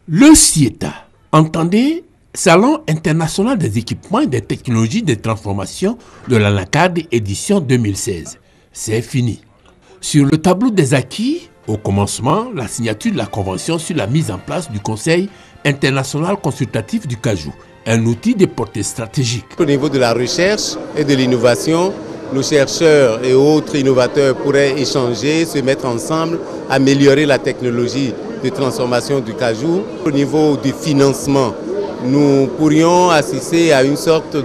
Le CIETA, entendez, Salon international des équipements et des technologies de transformation de l'Anacarde édition 2016. C'est fini. Sur le tableau des acquis, au commencement, la signature de la convention sur la mise en place du Conseil international consultatif du cajou, un outil de portée stratégique. Au niveau de la recherche et de l'innovation, nos chercheurs et autres innovateurs pourraient échanger, se mettre ensemble, améliorer la technologie de transformation du cajou. Au niveau du financement, nous pourrions assister à une sorte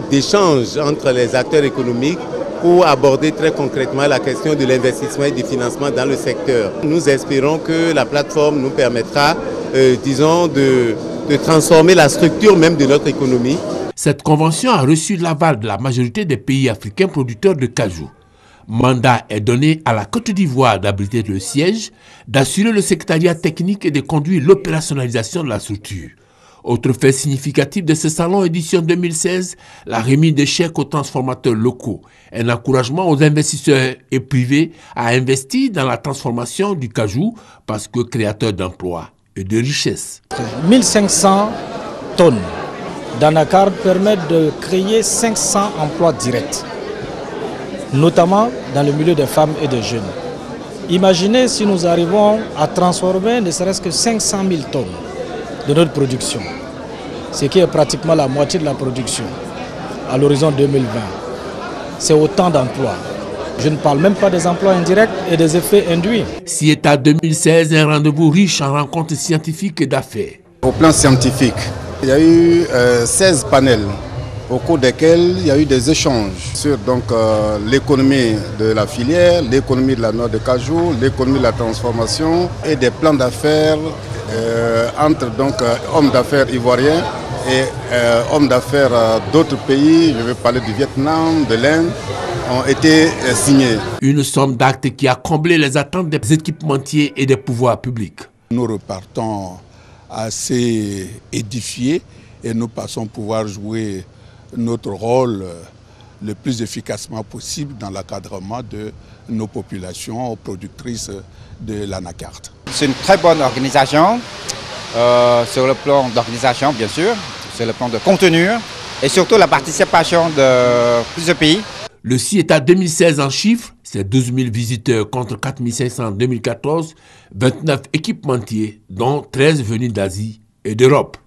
d'échange entre les acteurs économiques pour aborder très concrètement la question de l'investissement et du financement dans le secteur. Nous espérons que la plateforme nous permettra, de transformer la structure même de notre économie. Cette convention a reçu l'aval de la majorité des pays africains producteurs de cajou. Mandat est donné à la Côte d'Ivoire d'abriter le siège, d'assurer le secrétariat technique et de conduire l'opérationnalisation de la structure. Autre fait significatif de ce salon édition 2016, la remise de chèques aux transformateurs locaux, un encouragement aux investisseurs et privés à investir dans la transformation du cajou parce que créateur d'emplois et de richesses. 1500 tonnes d'anacarde permettent de créer 500 emplois directs, notamment dans le milieu des femmes et des jeunes. Imaginez si nous arrivons à transformer ne serait-ce que 500 000 tonnes de notre production, ce qui est pratiquement la moitié de la production à l'horizon 2020. C'est autant d'emplois. Je ne parle même pas des emplois indirects et des effets induits. CIETA 2016 est un rendez-vous riche en rencontres scientifiques et d'affaires. Au plan scientifique, il y a eu 16 panels au cours desquels il y a eu des échanges sur l'économie de la filière, l'économie de la noix de cajou, l'économie de la transformation et des plans d'affaires entre hommes d'affaires ivoiriens et hommes d'affaires d'autres pays, je vais parler du Vietnam, de l'Inde, ont été signés. Une somme d'actes qui a comblé les attentes des équipementiers et des pouvoirs publics. Nous repartons assez édifiés et nous pensons pouvoir jouer notre rôle le plus efficacement possible dans l'encadrement de nos populations productrices de l'anacarde. C'est une très bonne organisation, sur le plan d'organisation bien sûr, sur le plan de contenu et surtout la participation de plusieurs pays. Le CIETA 2016 en chiffres, c'est 12 000 visiteurs contre 4 500 en 2014, 29 équipementiers, dont 13 venus d'Asie et d'Europe.